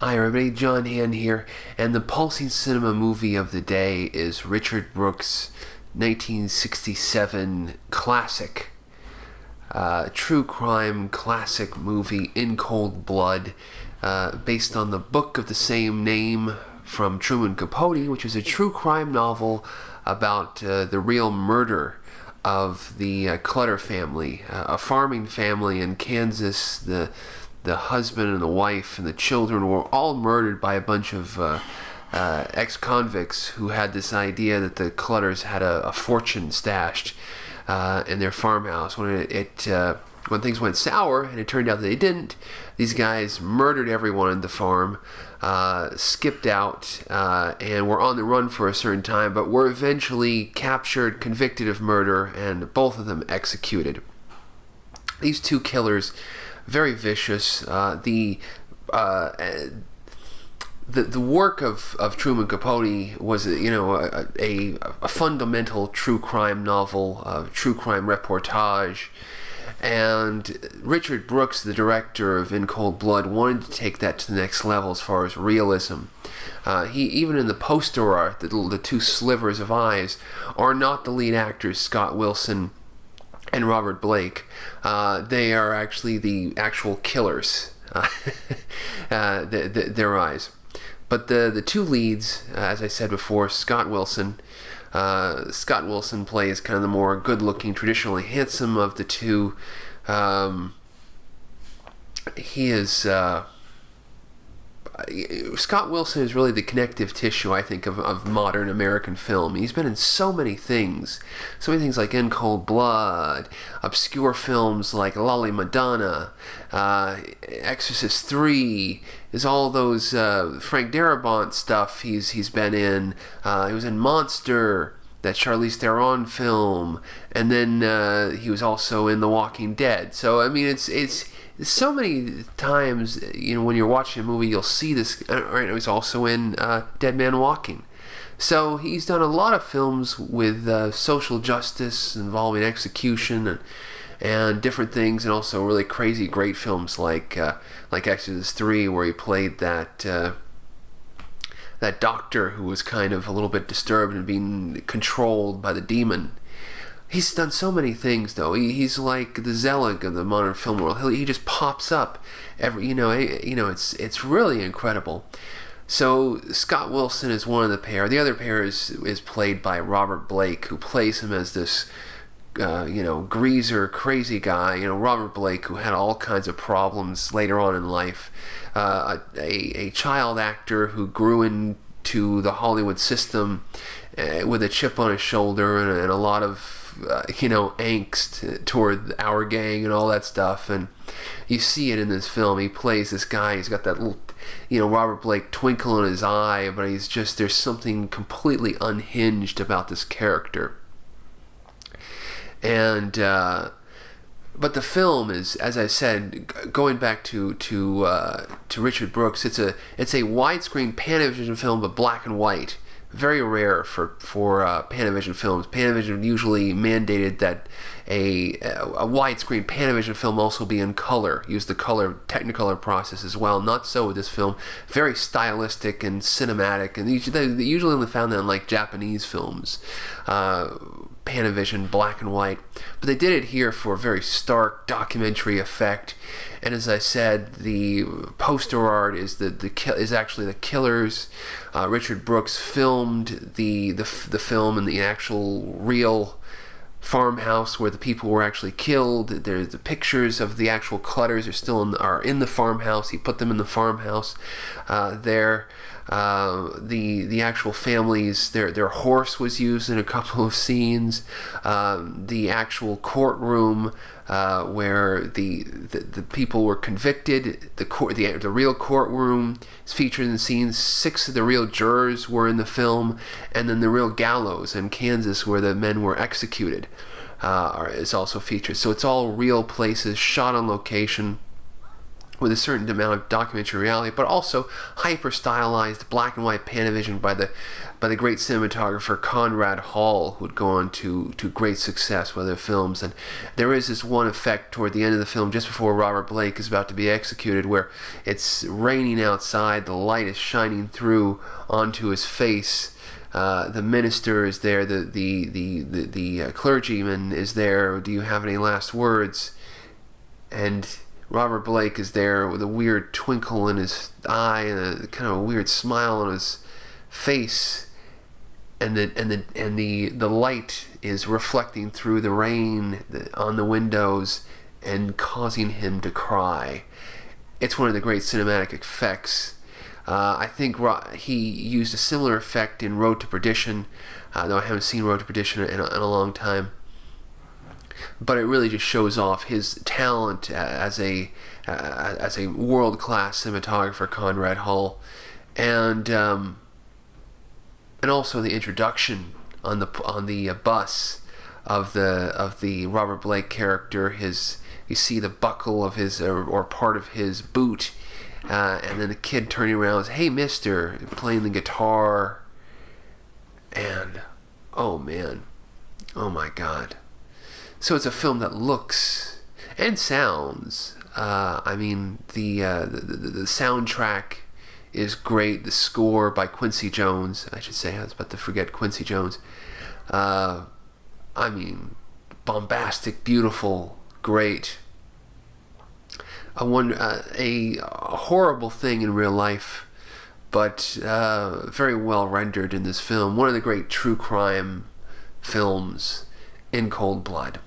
Hi everybody, John Hand here, and the pulsing cinema movie of the day is Richard Brooks' 1967 classic, true crime classic movie, In Cold Blood, based on the book of the same name from Truman Capote, which is a true crime novel about the real murder of the Clutter family, a farming family in Kansas. The husband and the wife and the children were all murdered by a bunch of ex-convicts who had this idea that the Clutters had a fortune stashed in their farmhouse. When things went sour, and it turned out that they didn't, these guys murdered everyone at the farm, skipped out, and were on the run for a certain time, but were eventually captured, convicted of murder, and both of them executed. These two killers, very vicious. The work of Truman Capote was, a fundamental true crime novel, true crime reportage, and Richard Brooks, the director of In Cold Blood, wanted to take that to the next level as far as realism. He even in the poster art, the two slivers of eyes are not the lead actors, Scott Wilson and Robert Blake. They are actually the actual killers, their eyes. But the two leads, as I said before, Scott Wilson plays kind of the more good-looking, traditionally handsome of the two. Scott Wilson is really the connective tissue, I think, of modern American film. He's been in so many things like In Cold Blood, obscure films like Lolly Madonna, Exorcist 3, is all those Frank Darabont stuff he's been in. He was in Monster, that Charlize Theron film, and then he was also in The Walking Dead. So I mean, it's so many times, when you're watching a movie, you'll see this. Right, he's also in Dead Man Walking. So he's done a lot of films with social justice involving execution and different things, and also really crazy, great films like Exorcist 3, where he played that doctor who was kind of a little bit disturbed and being controlled by the demon. He's done so many things, though. He's like the Zelig of the modern film world. He just pops up it's really incredible. So Scott Wilson is one of the pair. The other pair is played by Robert Blake, who plays him as this greaser, crazy guy. Robert Blake, who had all kinds of problems later on in life. A child actor who grew into the Hollywood system with a chip on his shoulder and a lot of angst toward our gang and all that stuff. And you see it in this film. He plays this guy. He's got that little, Robert Blake twinkle in his eye, but there's something completely unhinged about this character. And but the film is, as I said, going back to Richard Brooks. It's a widescreen Panavision film, but black and white. Very rare for Panavision films. Panavision usually mandated that a widescrreen Panavision film also be in color, use the Technicolor process as well. Not so with this film. Very stylistic and cinematic, and they usually only found that in like Japanese films. Panavision, black and white, but they did it here for a very stark documentary effect. And as I said, the poster art is actually the killers. Richard Brooks filmed the film in the actual real farmhouse where the people were actually killed. There's the pictures of the actual Clutters are in the farmhouse. He put them in the farmhouse there. The actual families, their horse was used in a couple of scenes. The actual courtroom where the people were convicted, the real courtroom is featured in the scenes. 6 of the real jurors were in the film, and then the real gallows in Kansas where the men were executed is also featured. So it's all real places, shot on location. with a certain amount of documentary reality, but also hyper stylized black and white Panavision by the great cinematographer Conrad Hall, who would go on to great success with their films. And there is this one effect toward the end of the film, just before Robert Blake is about to be executed, where it's raining outside, the light is shining through onto his face. The minister is there, the clergyman is there. Do you have any last words? And Robert Blake is there with a weird twinkle in his eye and a kind of a weird smile on his face, and the light is reflecting through the rain on the windows and causing him to cry. It's one of the great cinematic effects. I think he used a similar effect in Road to Perdition, though I haven't seen Road to Perdition in a long time. But it really just shows off his talent as a world-class cinematographer, Conrad Hall, and also the introduction on the bus of the Robert Blake character. You see the buckle of his or part of his boot, and then the kid turning around and says, "Hey, mister," playing the guitar, and oh man, oh my God. So it's a film that looks and sounds. The soundtrack is great. The score by Quincy Jones, I should say. I was about to forget Quincy Jones. Bombastic, beautiful, great. A horrible thing in real life, but very well rendered in this film. One of the great true crime films, In Cold Blood.